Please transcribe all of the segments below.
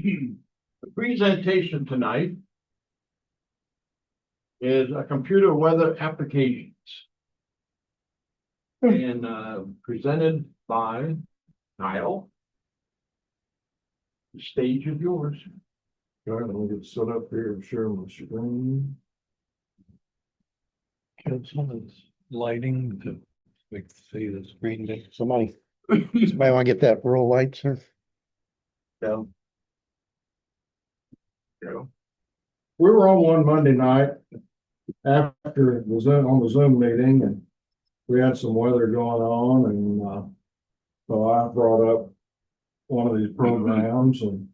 The presentation tonight is a computer weather applications. And presented by Kyle. The stage is yours. All right, let me get set up here and share my screen. Get some of this lighting to make see the screen. Somebody want to get that roll light, sir? Yeah. We were on one Monday night after the Zoom, on the Zoom meeting, and we had some weather going on, and so I brought up one of these programs and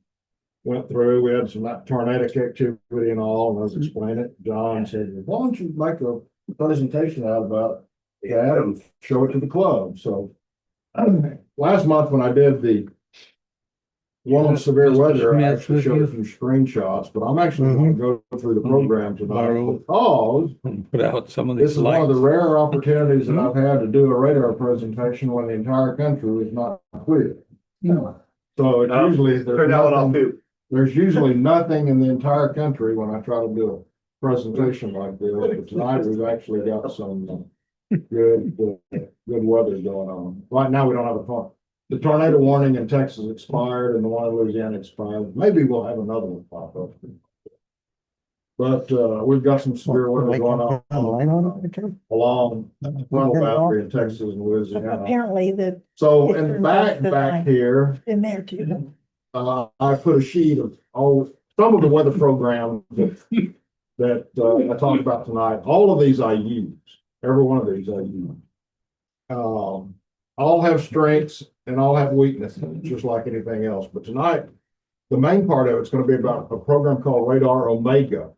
went through. We had some tornadic activity and all, and I was explaining it. John said, "Why don't you make a presentation out about that and show it to the club?" So last month when I did the one on severe Mr. weather, I Smith actually with showed you? a few screenshots, but I'm actually going to go through the program tonight Borrow. because Put out some of this these is one of the lights. rare opportunities that I've had to do a radar presentation when the entire country is not clear. So it's usually there's usually nothing in the entire country when I try to do a presentation like this. But tonight we've actually got some good weather going on. Right now we don't have a tornado. The tornado warning in Texas expired and the one in Louisiana expired. Maybe we'll have another one pop up. But we've got some severe weather going on along Funnel Boundary in Texas and Louisiana. Apparently So in the back here, in there too. I put a sheet of some of the weather programs that I talked about tonight. All of these I use. Every one of these I use. All have strengths and all have weaknesses, just like anything else. But tonight, the main part of it's going to be about a program called Radar Omega.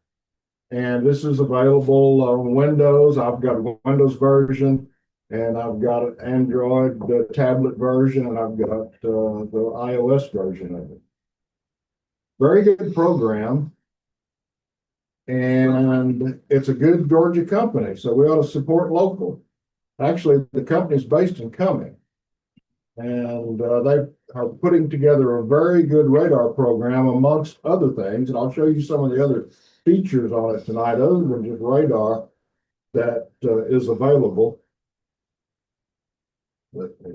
And this is available on Windows. I've got a Windows version, and I've got an Android tablet version, and I've got the iOS version of it. Very good program. And it's a good Georgia company, so we ought to support local. Actually, the company's based in Comet. And they are putting together a very good radar program amongst other things. And I'll show you some of the other features on it tonight, other than just radar that is available. Let me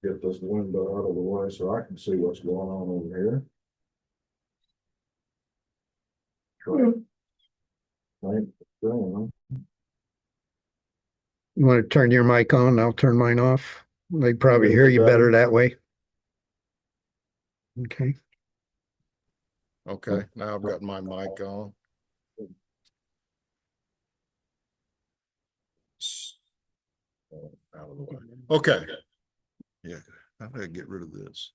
get this window out of the way so I can see what's going on over here. You want to turn your mic on? I'll turn mine off. They probably hear you better that way. Okay. Okay, now I've got my mic on. Out of the way. Okay. Yeah, how do I get rid of this?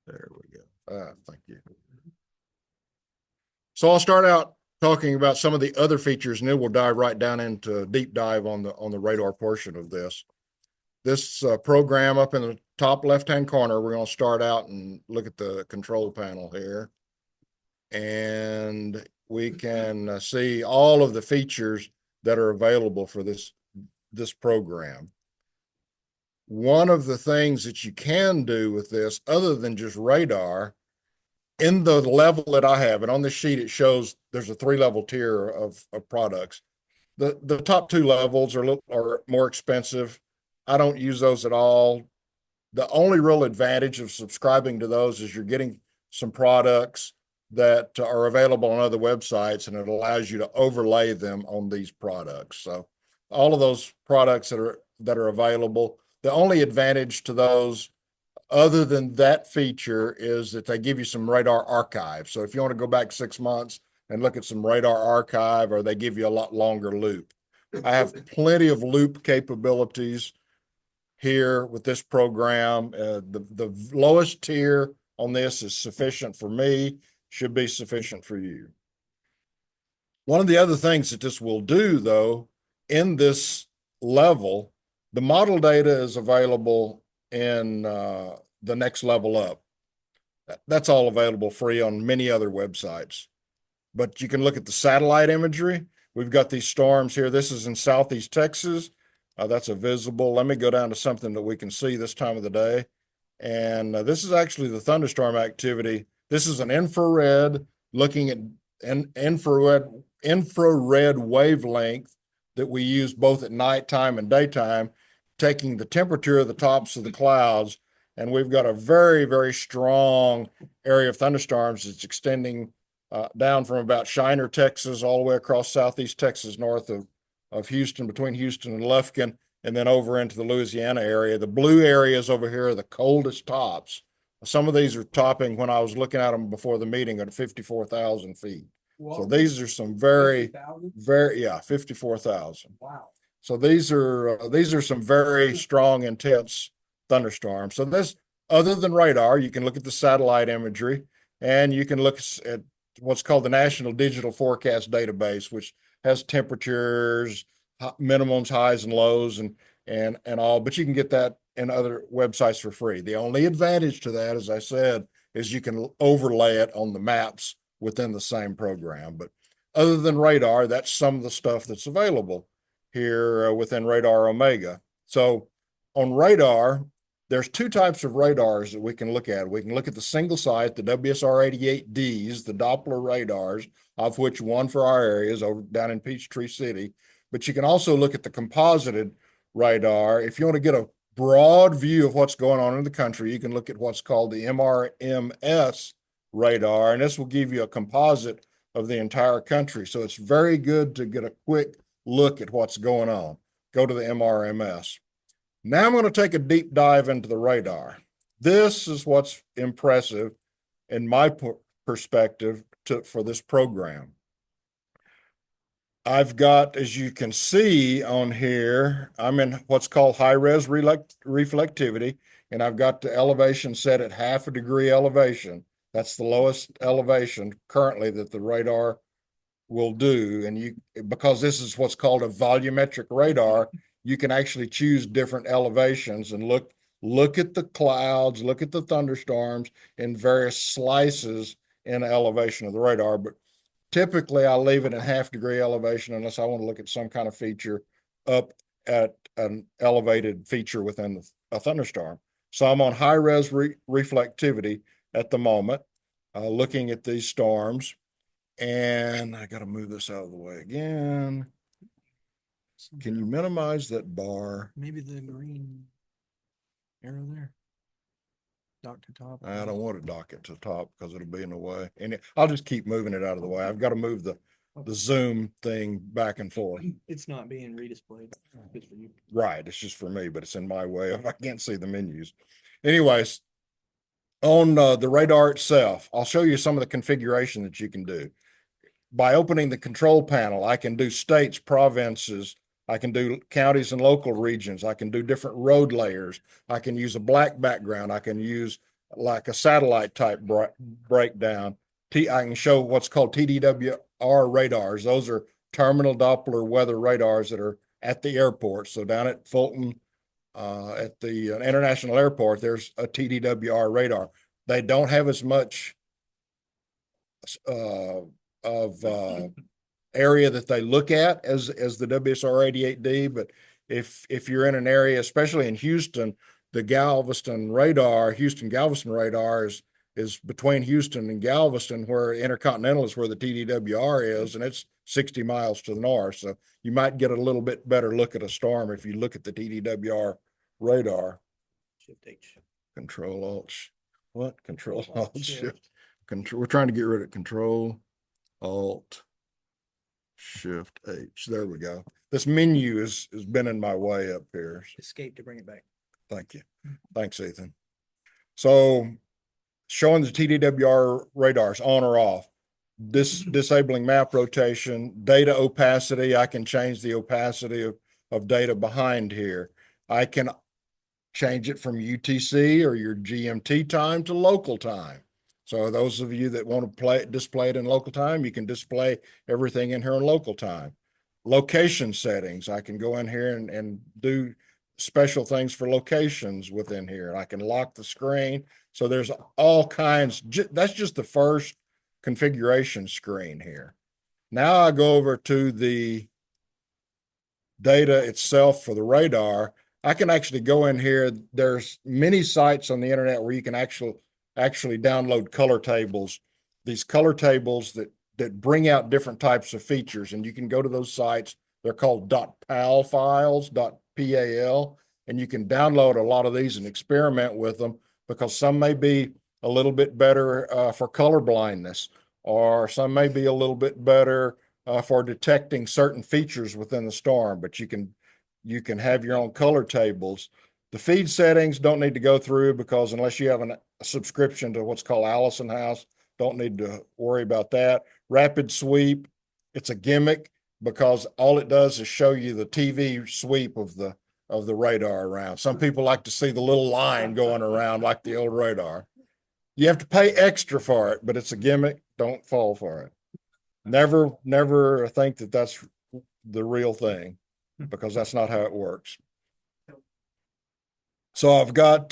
There we go. Thank you. So I'll start out talking about some of the other features, and then we'll dive right down into a deep dive on the radar portion of this. This program up in the top left-hand corner, we're going to start out and look at the control panel here. And we can see all of the features that are available for this program. One of the things that you can do with this, other than just radar, in the level that I have, and on this sheet it shows there's a 3-level tier of products. The top 2 levels are more expensive. I don't use those at all. The only real advantage of subscribing to those is you're getting some products that are available on other websites, and it allows you to overlay them on these products. So all of those products that are available, the only advantage to those other than that feature is that they give you some radar archive. So if you want to go back 6 months and look at some radar archive, or they give you a lot longer loop. I have plenty of loop capabilities here with this program. The lowest tier on this is sufficient for me, should be sufficient for you. One of the other things that this will do, though, in this level, the model data is available in the next level up. That's all available free on many other websites. But you can look at the satellite imagery. We've got these storms here. This is in Southeast Texas. That's a visible. Let me go down to something that we can see this time of the day. And this is actually the thunderstorm activity. This is an infrared looking at an infrared wavelength that we use both at nighttime and daytime, taking the temperature of the tops of the clouds. And we've got a very, very strong area of thunderstorms that's extending down from about Shiner, Texas, all the way across southeast Texas, north of Houston, between Houston and Lufkin, and then over into the Louisiana area. The blue areas over here are the coldest tops. Some of these are topping, when I was looking at them before the meeting, at 54,000 feet. So these are some very, 50,000? very, yeah, 54,000. Wow. So these are some very strong, intense thunderstorms. So this, other than radar, you can look at the satellite imagery, and you can look at what's called the National Digital Forecast Database, which has temperatures, minimums, highs, and lows, and all. But you can get that in other websites for free. The only advantage to that, as I said, is you can overlay it on the maps within the same program. But other than radar, that's some of the stuff that's available here within Radar Omega. So on radar, there's two types of radars that we can look at. We can look at the single site, the WSR-88Ds, the Doppler radars, of which one for our areas over down in Peachtree City. But you can also look at the composited radar. If you want to get a broad view of what's going on in the country, you can look at what's called the MRMS radar, and this will give you a composite of the entire country. So it's very good to get a quick look at what's going on. Go to the MRMS. Now I'm going to take a deep dive into the radar. This is what's impressive in my perspective for this program. I've got, as you can see on here, I'm in what's called high-res reflectivity, and I've got the elevation set at 0.5 degree elevation. That's the lowest elevation currently that the radar will do. And because this is what's called a volumetric radar, you can actually choose different elevations and look at the clouds, look at the thunderstorms in various slices in elevation of the radar. But typically I'll leave it at 0.5 degree elevation unless I want to look at some kind of feature up at an elevated feature within a thunderstorm. So I'm on high-res reflectivity at the moment, looking at these storms. And I got to move this out of the way again. Can you minimize that bar? Maybe the green arrow there. Dock to top. I don't want to dock it to top because it'll be in the way. And I'll just keep moving it out of the way. I've got to move the zoom thing back and forth. It's not being redisplayed. It's for you. Right. It's just for me, but it's in my way if I can't see the menus. Anyways, on the radar itself, I'll show you some of the configuration that you can do. By opening the control panel, I can do states, provinces, I can do counties and local regions, I can do different road layers, I can use a black background, I can use like a satellite type breakdown. I can show what's called TDWR radars. Those are terminal Doppler weather radars that are at the airport. So down at Fulton, at the International Airport, there's a TDWR radar. They don't have as much area that they look at as the WSR-88D, but if you're in an area, especially in Houston, the Galveston Houston-Galveston radar is between Houston and Galveston, where Intercontinental is where the TDWR is, and it's 60 miles to the north. So you might get a little bit better look at a storm if you look at the TDWR radar. Shift H. Control Alt, what? Control Alt Shift. Control. We're trying to get rid of Control Alt Shift H. There we go. This menu has been in my way up here. Escape to bring it back. Thank you. Thanks, Ethan. So showing the TDWR radars on or off, disabling map rotation, data opacity. I can change the opacity of data behind here. I can change it from UTC or your GMT time to local time. So those of you that want to display it in local time, you can display everything in here in local time. Location settings, I can go in here and do special things for locations within here. I can lock the screen. So there's all kinds. That's just the first configuration screen here. Now I go over to the data itself for the radar. I can actually go in here. There's many sites on the internet where you can actually download color tables. These color tables that bring out different types of features, and you can go to those sites. They're called .pal files, .pal, and you can download a lot of these and experiment with them because some may be a little bit better for color blindness, or some may be a little bit better for detecting certain features within the storm. But you can have your own color tables. The feed settings don't need to go through because unless you have a subscription to what's called Allison House, don't need to worry about that. Rapid sweep, it's a gimmick because all it does is show you the TV sweep of the radar around. Some people like to see the little line going around like the old radar. You have to pay extra for it, but it's a gimmick. Don't fall for it. Never think that that's the real thing because that's not how it works. So I've got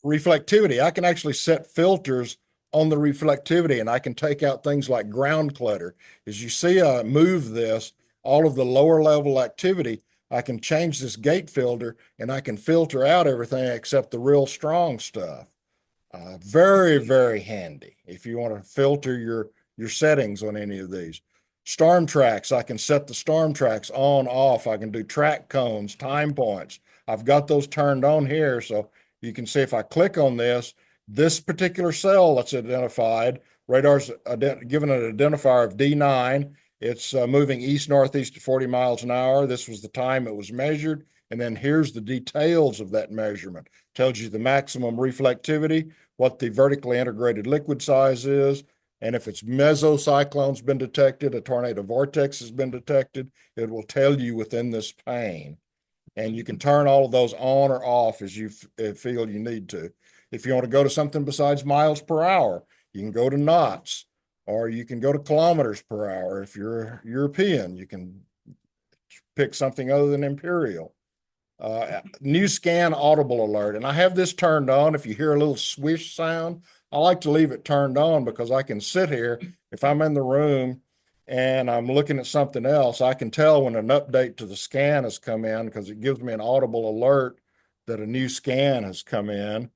reflectivity. I can actually set filters on the reflectivity, and I can take out things like ground clutter. As you see, I move this, all of the lower level activity, I can change this gate filter and I can filter out everything except the real strong stuff. Very, very handy if you want to filter your settings on any of these. Storm tracks, I can set the storm tracks on, off. I can do track cones, time points. I've got those turned on here. So you can see if I click on this particular cell that's identified, radar's given an identifier of D9. It's moving east-northeast at 40 miles an hour. This was the time it was measured. And then here's the details of that measurement. Tells you the maximum reflectivity, what the vertically integrated liquid size is, and if it's mesocyclone's been detected, a tornado vortex has been detected, it will tell you within this pane. And you can turn all of those on or off as you feel you need to. If you want to go to something besides miles per hour, you can go to knots, or you can go to kilometers per hour. If you're European, you can pick something other than imperial. New scan audible alert. And I have this turned on. If you hear a little swish sound, I like to leave it turned on because I can sit here. If I'm in the room and I'm looking at something else, I can tell when an update to the scan has come in because it gives me an audible alert that a new scan has come in.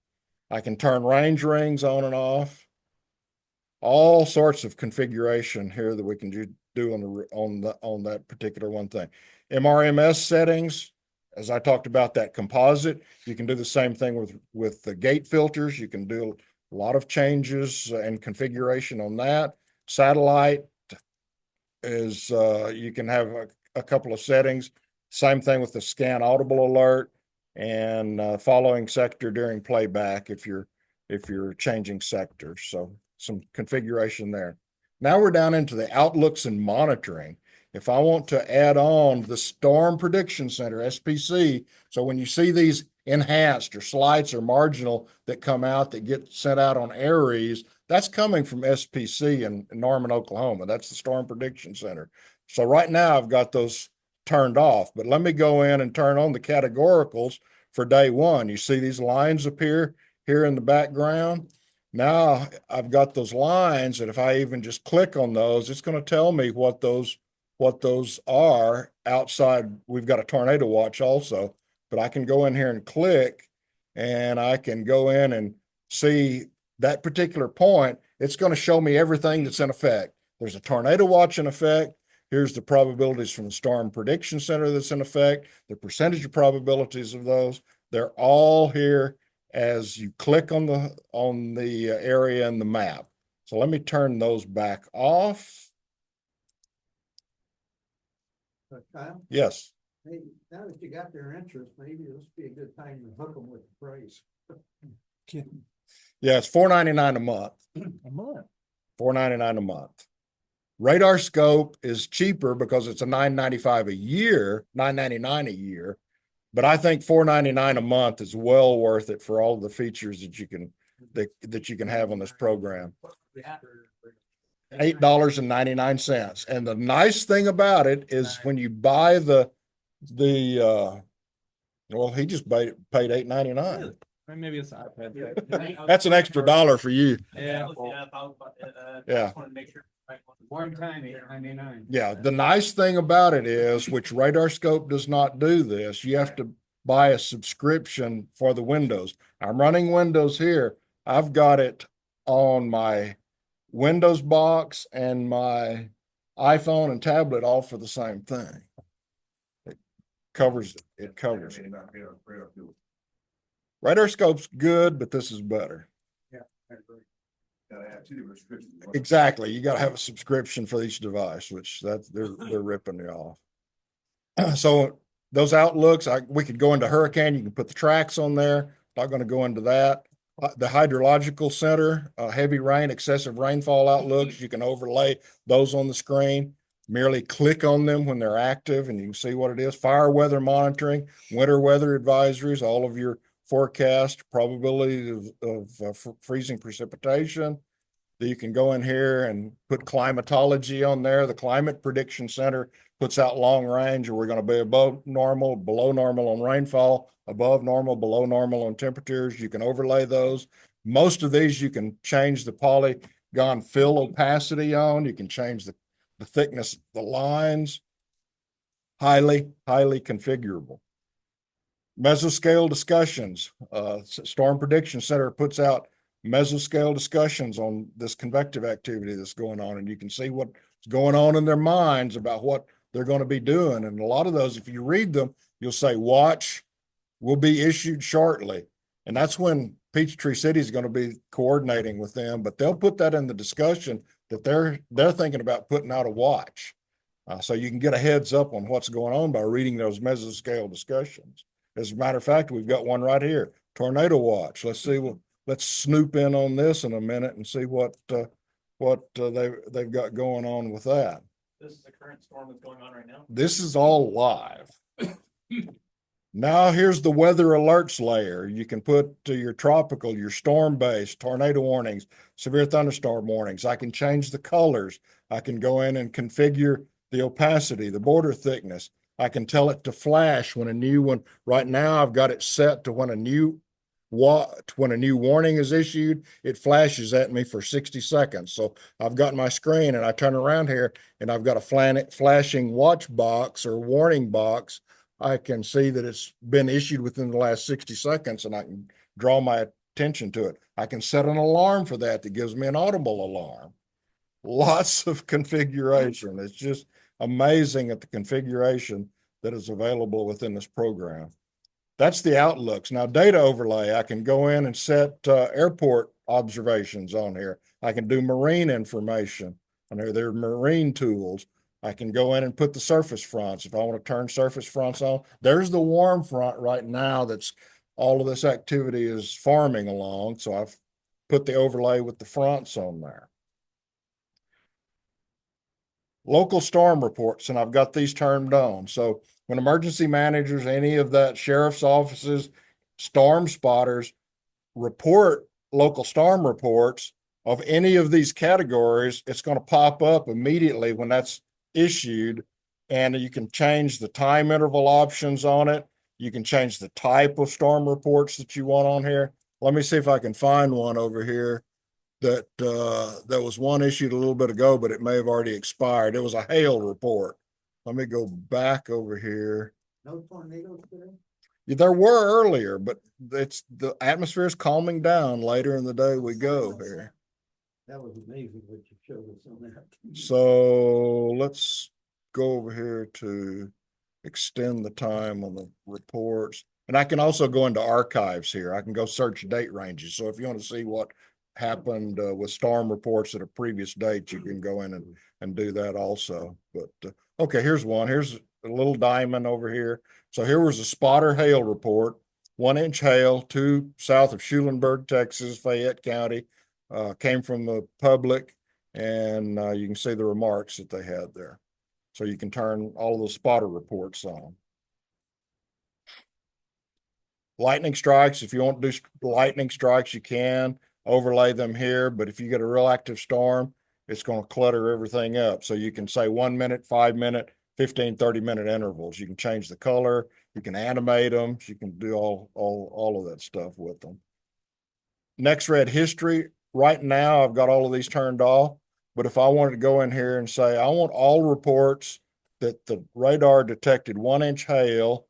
I can turn range rings on and off. All sorts of configuration here that we can do on that particular one thing. MRMS settings, as I talked about that composite, you can do the same thing with the gate filters. You can do a lot of changes and configuration on that. Satellite is, you can have a couple of settings. Same thing with the scan audible alert and following sector during playback if you're changing sectors. So some configuration there. Now we're down into the outlooks and monitoring. If I want to add on the Storm Prediction Center, SPC, so when you see these enhanced or slights or marginal that come out that get sent out on ARES, that's coming from SPC in Norman, Oklahoma. That's the Storm Prediction Center. So right now I've got those turned off, but let me go in and turn on the categoricals for day one. You see these lines appear here in the background. Now I've got those lines, and if I even just click on those, it's going to tell me what those are outside. We've got a tornado watch also, but I can go in here and click, and I can go in and see that particular point. It's going to show me everything that's in effect. There's a tornado watch in effect. Here's the probabilities from the Storm Prediction Center that's in effect, the percentage of probabilities of those. They're all here as you click on the area in the map. So let me turn those back off. Kyle, Yes. hey, now that you got their interest, maybe this would be a good time to hook them with the price. Yeah, it's $4.99 a month. A month. $4.99 a month. Radar Scope is cheaper because it's a $9.95 a year, $9.99 a year. But I think $4.99 a month is well worth it for all the features that you can have on this program. $8.99. And the nice thing about it is when you buy well, he just paid $8.99. Maybe it's an iPad. That's an extra $1 for you. Yeah. Yeah. One time, $8.99. Yeah, the nice thing about it is, which Radar Scope does not do this, you have to buy a subscription for the Windows. I'm running Windows here. I've got it on my Windows box and my iPhone and tablet all for the same thing. It covers it. Radar scope's good, but this is better. Exactly. You got to have a subscription for each device, which they're ripping you off. So those outlooks, we could go into hurricane. You can put the tracks on there. Not going to go into that. The hydrological center, heavy rain, excessive rainfall outlooks, you can overlay those on the screen. Merely click on them when they're active and you can see what it is. Fire weather monitoring, winter weather advisories, all of your forecast, probability of freezing precipitation. You can go in here and put climatology on there. The Climate Prediction Center puts out long range, and we're going to be above normal, below normal on rainfall, above normal, below normal on temperatures. You can overlay those. Most of these you can change the polygon fill opacity on. You can change the thickness of the lines. Highly configurable. Mesoscale discussions. Storm Prediction Center puts out mesoscale discussions on this convective activity that's going on, and you can see what's going on in their minds about what they're going to be doing. And a lot of those, if you read them, you'll say, watch will be issued shortly. And that's when Peachtree City is going to be coordinating with them, but they'll put that in the discussion that they're thinking about putting out a watch. So you can get a heads up on what's going on by reading those mesoscale discussions. As a matter of fact, we've got one right here, tornado watch. Let's snoop in on this in a minute and see what they've got going on with that. This is the current storm that's going on right now. This is all live. Now here's the weather alerts layer. You can put your tropical, your storm-based, tornado warnings, severe thunderstorm warnings. I can change the colors. I can go in and configure the opacity, the border thickness. I can tell it to flash when a new one. Right now I've got it set to when a new warning is issued, it flashes at me for 60 seconds. So I've got my screen and I turn around here and I've got a flashing watch box or warning box. I can see that it's been issued within the last 60 seconds and I can draw my attention to it. I can set an alarm for that gives me an audible alarm. Lots of configuration. It's just amazing at the configuration that is available within this program. That's the outlooks. Now, data overlay, I can go in and set airport observations on here. I can do marine information on here. There are marine tools. I can go in and put the surface fronts. If I want to turn surface fronts on, there's the warm front right now that's all of this activity is farming along. So I've put the overlay with the fronts on there. Local storm reports, and I've got these turned on. So when emergency managers, any of that sheriff's offices, storm spotters report local storm reports of any of these categories, it's going to pop up immediately when that's issued. And you can change the time interval options on it. You can change the type of storm reports that you want on here. Let me see if I can find one over here that was one issued a little bit ago, but it may have already expired. It was a hail report. Let me go back over here. No tornadoes today? There were earlier, but the atmosphere is calming down later in the day we go here. That was amazing what you showed us on that. So let's go over here to extend the time on the reports. And I can also go into archives here. I can go search date ranges. So if you want to see what happened with storm reports at a previous date, you can go in and do that also. But okay, here's one. Here's a little diamond over here. So here was a spotter hail report, 1-inch hail south of Schulenburg, Texas, Fayette County, came from the public, and you can see the remarks that they had there. So you can turn all of the spotter reports on. Lightning strikes, if you want to do lightning strikes, you can overlay them here, but if you get a real active storm, it's going to clutter everything up. So you can say 1 minute, 5 minute, 15, 30-minute intervals. You can change the color, you can animate them, you can do all of that stuff with them. Next, read history. Right now, I've got all of these turned off, but if I wanted to go in here and say, I want all reports that the radar detected 1-inch hail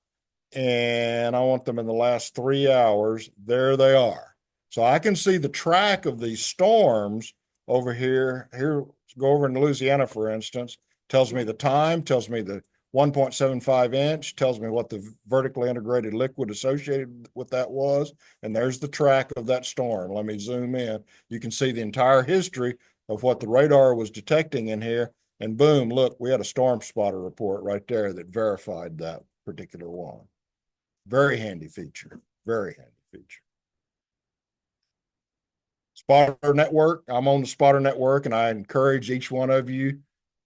and I want them in the last 3 hours. There they are. So I can see the track of these storms over here. Here, go over in Louisiana, for instance, tells me the time, tells me the 1.75 inch, tells me what the vertically integrated liquid associated with that was. And there's the track of that storm. Let me zoom in. You can see the entire history of what the radar was detecting in here. And boom, look, we had a storm spotter report right there that verified that particular one. Very handy feature, very handy feature. Spotter network, I'm on the spotter network, and I encourage each one of you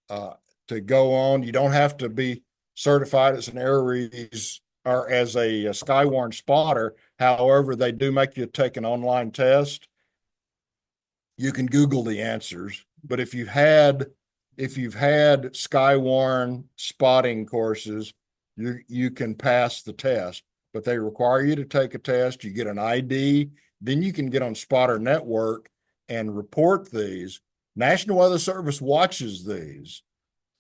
to go on. You don't have to be certified as an Aries or as a Skywarn spotter. However, they do make you take an online test. You can Google the answers, but if you've had Skywarn spotting courses, you can pass the test, but they require you to take a test. You get an ID, then you can get on Spotter Network and report these. National Weather Service watches these.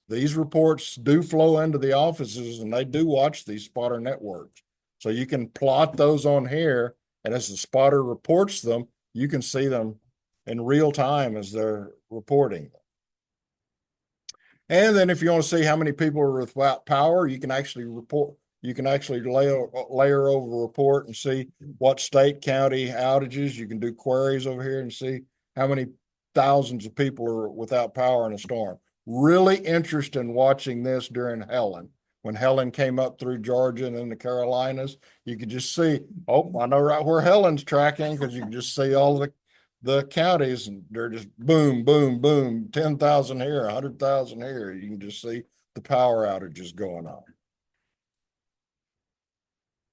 These reports do flow into the offices, and they do watch these spotter networks. So you can plot those on here, and as the spotter reports them, you can see them in real time as they're reporting. And then if you want to see how many people are without power, you can actually layer over a report and see what state, county outages. You can do queries over here and see how many thousands of people are without power in a storm. Really interested in watching this during Helen. When Helen came up through Georgia and in the Carolinas, you could just see, oh, I know right where Helen's tracking, because you can just see all the counties, and they're just boom, boom, boom, 10,000 here, 100,000 here. You can just see the power outages going on.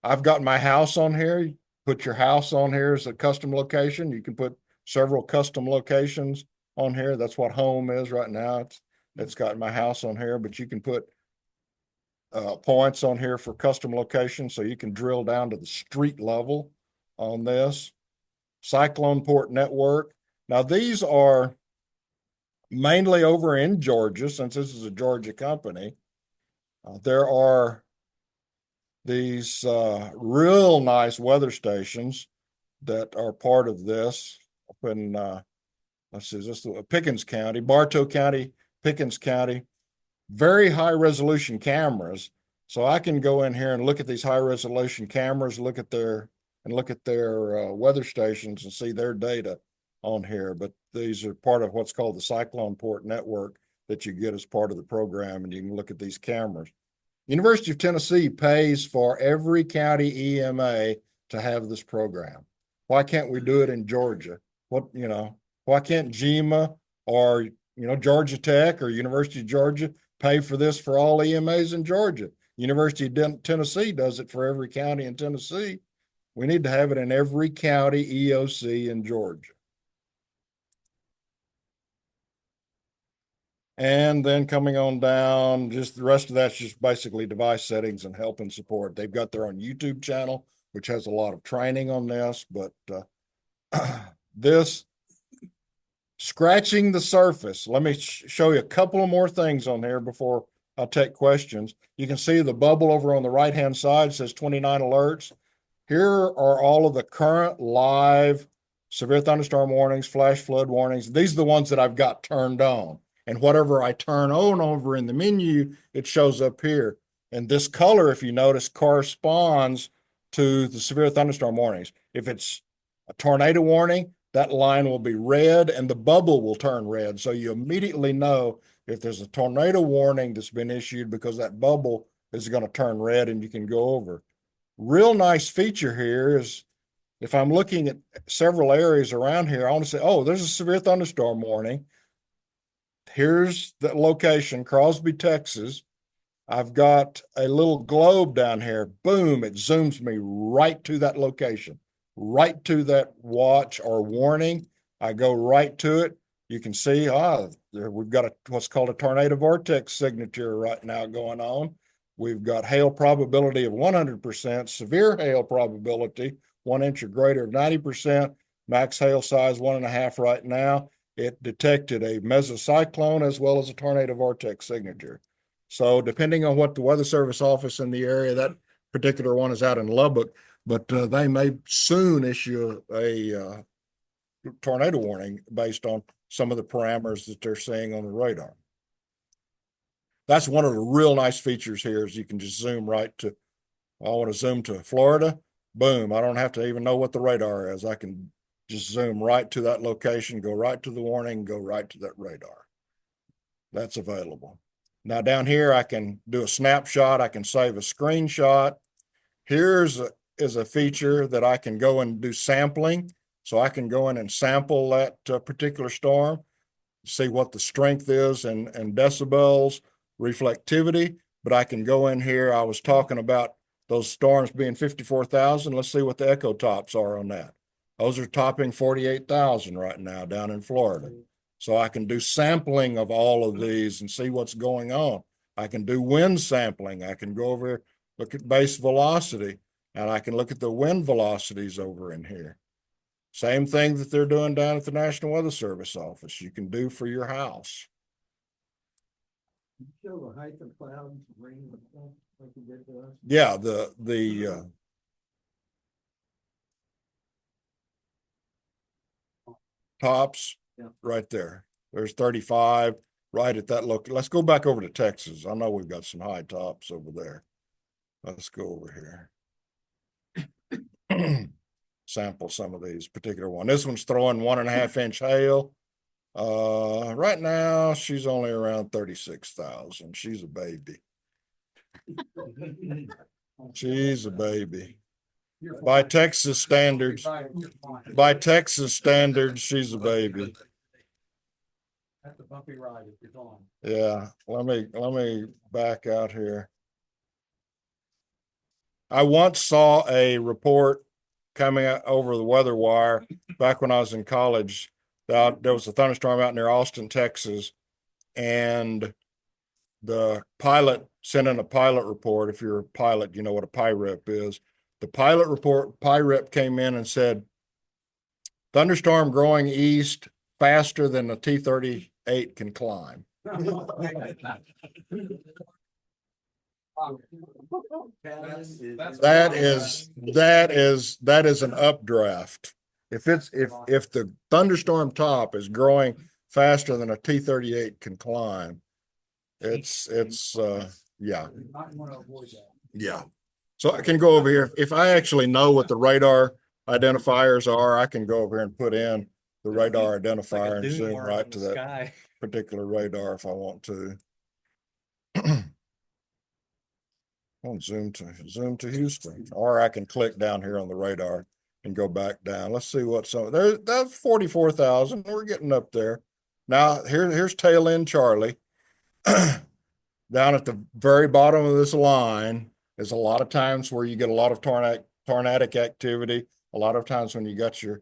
I've got my house on here. Put your house on here as a custom location. You can put several custom locations on here. That's what home is right now. It's got my house on here, but you can put points on here for custom locations, so you can drill down to the street level on this. Cyclone Port Network. Now, these are mainly over in Georgia, since this is a Georgia company. There are these real nice weather stations that are part of this up in, let's see, is this Pickens County, Bartow County, Pickens County. Very high resolution cameras. So I can go in here and look at these high resolution cameras, look at their weather stations and see their data on here. But these are part of what's called the Cyclone Port Network that you get as part of the program, and you can look at these cameras. University of Tennessee pays for every county EMA to have this program. Why can't we do it in Georgia? Why can't GEMA or, Georgia Tech or University of Georgia pay for this for all EMAs in Georgia? University of Tennessee does it for every county in Tennessee. We need to have it in every county EOC in Georgia. And then coming on down, just the rest of that's just basically device settings and help and support. They've got their own YouTube channel, which has a lot of training on this, but this scratching the surface. Let me show you a couple of more things on here before I take questions. You can see the bubble over on the right-hand side says 29 alerts. Here are all of the current live severe thunderstorm warnings, flash flood warnings. These are the ones that I've got turned on. And whatever I turn on over in the menu, it shows up here. And this color, if you notice, corresponds to the severe thunderstorm warnings. If it's a tornado warning, that line will be red and the bubble will turn red. So you immediately know if there's a tornado warning that's been issued, because that bubble is going to turn red and you can go over. Real nice feature here is if I'm looking at several areas around here, I want to say, oh, there's a severe thunderstorm warning. Here's the location, Crosby, Texas. I've got a little globe down here. Boom, it zooms me right to that location, right to that watch or warning. I go right to it. You can see, we've got what's called a tornado vortex signature right now going on. We've got hail probability of 100%, severe hail probability, 1 inch or greater of 90%, max hail size 1.5 right now. It detected a mesocyclone as well as a tornado vortex signature. So depending on what the Weather Service office in the area, particular one is out in Lubbock, but they may soon issue a tornado warning based on some of the parameters that they're seeing on the radar. That's one of the real nice features here is you can just zoom right to, I want to zoom to Florida, boom. I don't have to even know what the radar is. I can just zoom right to that location, go right to the warning, go right to that radar. That's available. Now down here, I can do a snapshot. I can save a screenshot. Is a feature that I can go and do sampling. So I can go in and sample that particular storm, see what the strength is and decibels, reflectivity, but I can go in here. I was talking about those storms being 54,000. Let's see what the echo tops are on that. Those are topping 48,000 right now down in Florida. So I can do sampling of all of these and see what's going on. I can do wind sampling. I can go over here, look at base velocity, and I can look at the wind velocities over in here. Same thing that they're doing down at the National Weather Service office. You can do for your house. Show the height of clouds, rain, and stuff like you did to us. Yeah, the tops Yeah. right there. There's 35 right at that look. Let's go back over to Texas. I know we've got some high tops over there. Let's go over here. Sample some of these particular one. This one's throwing 1.5 inch hail. Right now she's only around 36,000. She's a baby. She's a baby. By Texas standards, she's a baby. That's a bumpy ride if you're going. Yeah, let me back out here. I once saw a report coming out over the weather wire back when I was in college. There was a thunderstorm out near Austin, Texas, and the pilot sent in a pilot report. If you're a pilot, you know what a PIREP is. The pilot report, PIREP came in and said, thunderstorm growing east faster than a T-38 can climb. That is an updraft. If the thunderstorm top is growing faster than a T-38 can climb, it's yeah. Yeah. So I can go over here. If I actually know what the radar identifiers are, I can go over here and put in the radar identifier and zoom right to that particular radar if I want to. I'll zoom to Houston, or I can click down here on the radar and go back down. Let's see what's on there. That's 44,000. We're getting up there. Now here's tail end Charlie. Down at the very bottom of this line is a lot of times where you get a lot of tornadic activity. A lot of times when you got your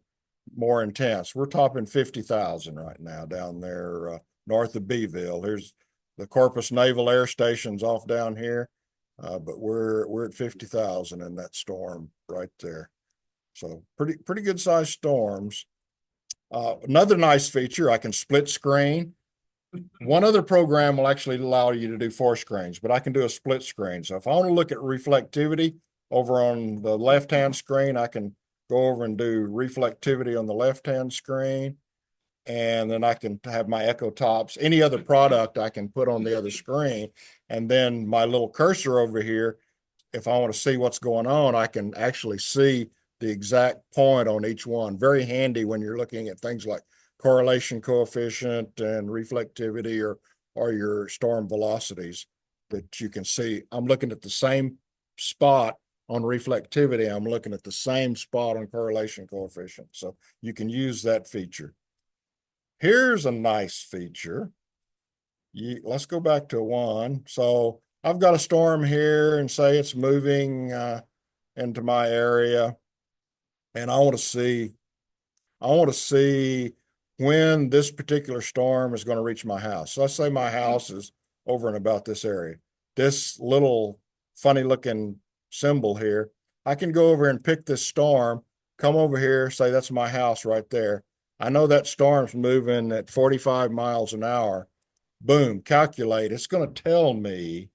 more intense. We're topping 50,000 right now down there north of Beeville. Here's the Corpus Naval Air Station's off down here. But we're at 50,000 in that storm right there. So pretty good sized storms. Another nice feature, I can split screen. One other program will actually allow you to do 4 screens, but I can do a split screen. So if I want to look at reflectivity over on the left-hand screen, I can go over and do reflectivity on the left-hand screen. And then I can have my echo tops, any other product I can put on the other screen. And then my little cursor over here, if I want to see what's going on, I can actually see the exact point on each one. Very handy when you're looking at things like correlation coefficient and reflectivity or your storm velocities that you can see. I'm looking at the same spot on reflectivity. I'm looking at the same spot on correlation coefficient. So you can use that feature. Here's a nice feature. Let's go back to 1. So I've got a storm here and say it's moving into my area. And I want to see when this particular storm is going to reach my house. So let's say my house is over and about this area. This little funny looking symbol here, I can go over and pick this storm, come over here, say that's my house right there. I know that storm's moving at 45 miles an hour. Boom, calculate. It's going to tell me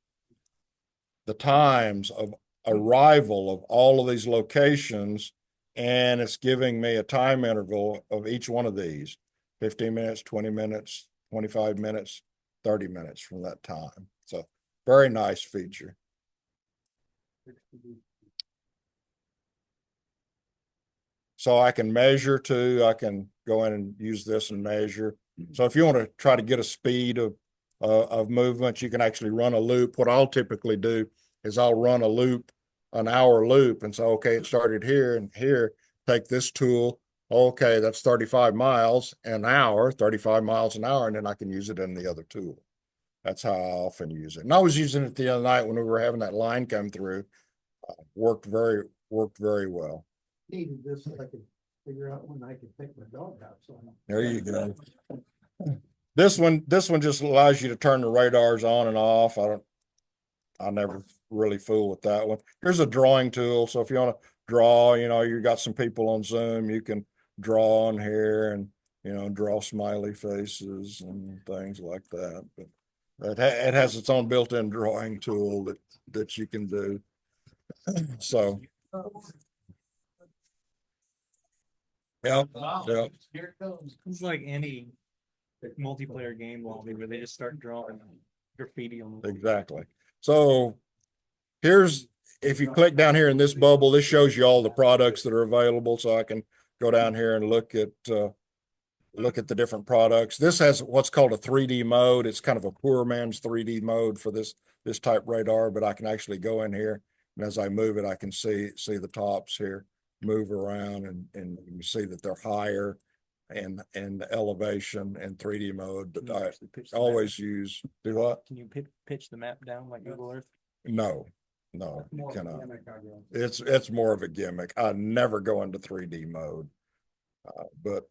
the times of arrival of all of these locations, and it's giving me a time interval of each one of these, 15 minutes, 20 minutes, 25 minutes, 30 minutes from that time. So very nice feature. So I can measure too. I can go in and use this and measure. So if you want to try to get a speed of movement, you can actually run a loop. What I'll typically do is I'll run a loop, an hour loop, and say, okay, it started here and here. Take this tool. Okay, that's 35 miles an hour, 35 miles an hour, and then I can use it in the other tool. That's how I often use it. And I was using it the other night when we were having that line come through. Worked very well. Needed this so I could figure out when I could take my dog out, so. There you go. This one just allows you to turn the radars on and off. I never really fool with that one. Here's a drawing tool. So if you want to draw, you got some people on Zoom, you can draw on here and, draw smiley faces and things like that. But it has its own built-in drawing tool that you can do. So, yeah. Here it comes. It's like any multiplayer game lobby where they just start drawing graffiti on the. Exactly. So if you click down here in this bubble, this shows you all the products that are available. So I can go down here and look at the different products. This has what's called a 3D mode. It's kind of a poor man's 3D mode for this type radar, but I can actually go in here, and as I move it, I can see the tops here move around, and you see that they're higher and elevation and 3D mode. But I always do what? Can you pitch the map down like Google Earth? No, you cannot. It's more of a gimmick. I never go into 3D mode. But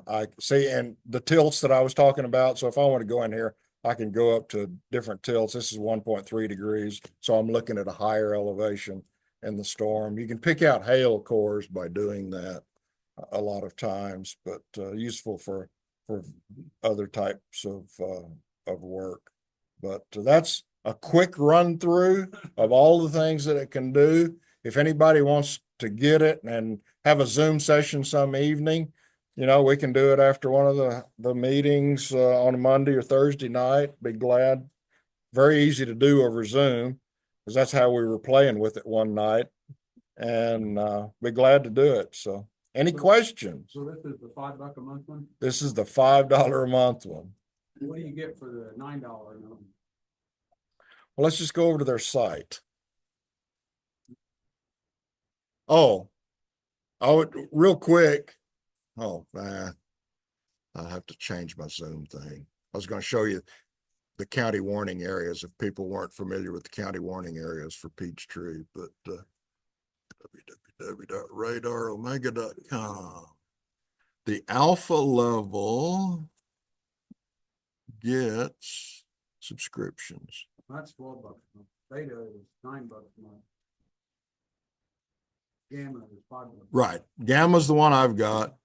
I see, and the tilts that I was talking about. So if I want to go in here, I can go up to different tilts. This is 1.3 degrees. So I'm looking at a higher elevation in the storm. You can pick out hail cores by doing that a lot of times, but useful for other types of work. But that's a quick run through of all the things that it can do. If anybody wants to get it and have a Zoom session some evening, we can do it after one of the meetings on a Monday or Thursday night. Be glad. Very easy to do over Zoom, because that's how we were playing with it one night, and be glad to do it. So any questions? So this is the $5 a month one? This is the $5 a month one. What do you get for the $9 one? Well, let's just go over to their site. Oh, real quick. Oh, man. I have to change my Zoom thing. I was going to show you the county warning areas if people weren't familiar with the county warning areas for Peachtree, but www.radaromega.com. The alpha level gets subscriptions. That's $12 a month. Beta is $9 a month. Gamma is $5. Right. Gamma's the one I've got.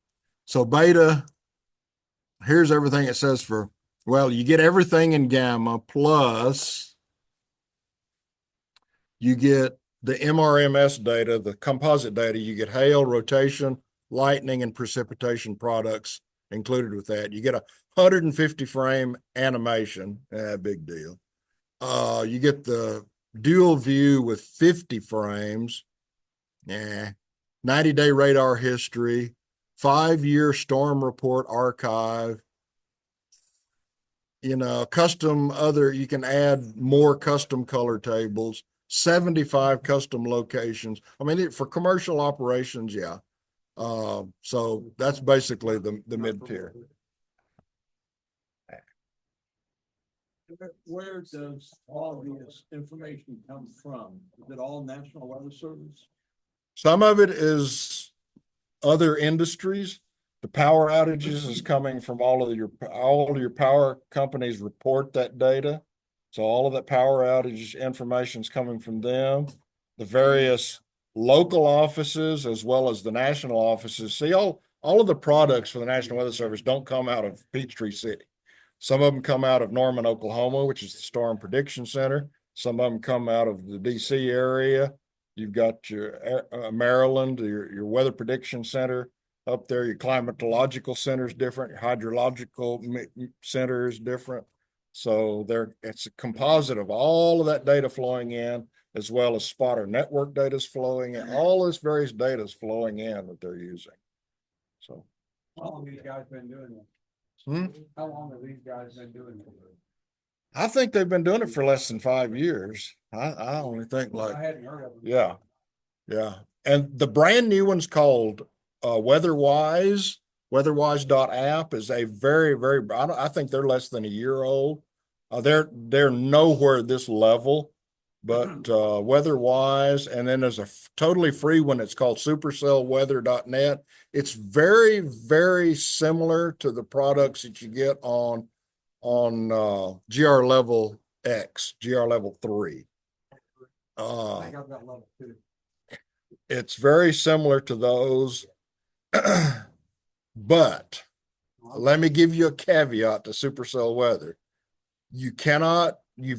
So beta, here's everything it says for, well, you get everything in Gamma, plus you get the MRMS data, the composite data. You get hail, rotation, lightning, and precipitation products included with that. You get a 150 frame animation. Big deal. You get the dual view with 50 frames. 90-day radar history, 5-year storm report archive, custom you can add more custom color tables, 75 custom locations. I mean, for commercial operations, yeah. So that's basically the mid-tier. Where does all this information come from? Is it all National Weather Service? Some of it is other industries. The power outages is coming from all of your power companies report that data. So all of that power outage information is coming from them. The various local offices as well as the national offices. See, all of the products for the National Weather Service don't come out of Peachtree City. Some of them come out of Norman, Oklahoma, which is the Storm Prediction Center. Some of them come out of the DC area. You've got your Maryland, your weather prediction center up there, your climatological center is different, your hydrological center is different. So it's a composite of all of that data flowing in, as well as spotter network data is flowing in. All this various data is flowing in that they're using. So. How long have these guys been doing this? Hmm? How long have these guys been doing this? I think they've been doing it for less than 5 years. I only think like, I hadn't heard of them. yeah, yeah. And the brand new one's called WeatherWise. WeatherWise.app is a very, I think they're less than a year old. They're nowhere this level, but WeatherWise, and then there's a totally free one. It's called supercellweather.net. It's very similar to the products that you get on GR level X, GR level 3. I got that level too. It's very similar to those, but let me give you a caveat to Supercell Weather. You've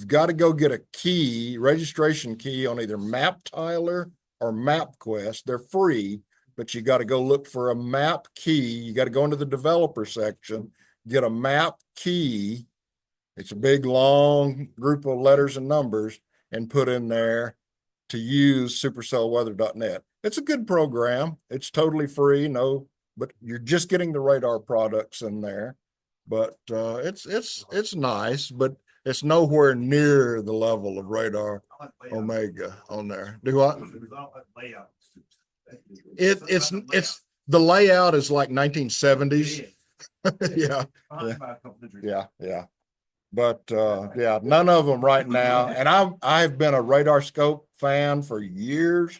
got to go get a key, registration key on either MapTiler or MapQuest. They're free, but you got to go look for a map key. You got to go into the developer section, get a map key. It's a big, long group of letters and numbers, and put in there to use supercellweather.net. It's a good program. It's totally free. But you're just getting the radar products in there. But it's nice, but it's nowhere near the level of Radar Omega on there. Do what? It's the layout is like 1970s. Yeah. Yeah. But yeah, none of them right now. And I've been a radar scope fan for years,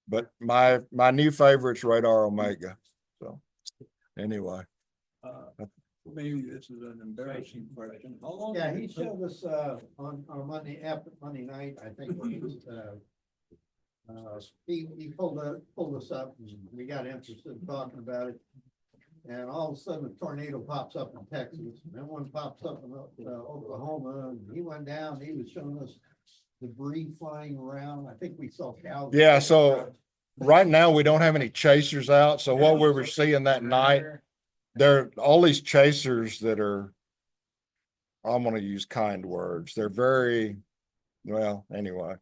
but my new favorite's Radar Omega. So anyway. Maybe this is an embarrassing question. How long? Yeah, did he it take- showed us, on Monday, after Monday night, I think, it was, he pulled us up, and we got interested in talking about it. And all of a sudden, a tornado pops up in Texas, and then one pops up in Oklahoma, and he went down, he was showing us debris flying around, I think we saw cows. Yeah, so right now we don't have any chasers out. So what we were seeing that night, there are all these chasers that are, I'm going to use kind words. They're very, well, anyway.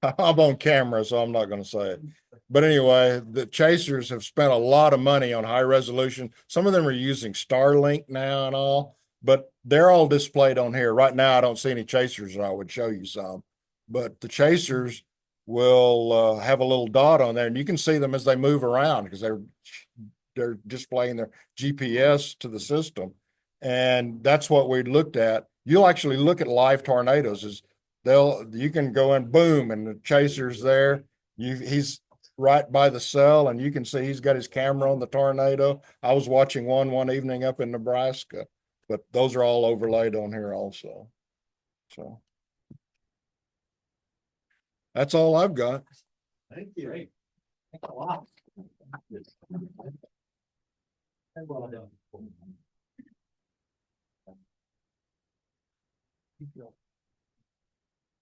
I'm on camera, so I'm not going to say it. But anyway, the chasers have spent a lot of money on high resolution. Some of them are using Starlink now and all, but they're all displayed on here. Right now, I don't see any chasers. I would show you some, but the chasers will have a little dot on there, and you can see them as they move around because they're displaying their GPS to the system. And that's what we looked at. You'll actually look at live tornadoes. You can go in, boom, and the chaser's there. He's right by the cell, and you can see he's got his camera on the tornado. I was watching one evening up in Nebraska, but those are all overlaid on here also. So that's all I've got. Thank you. Great. Thanks a lot. Well done.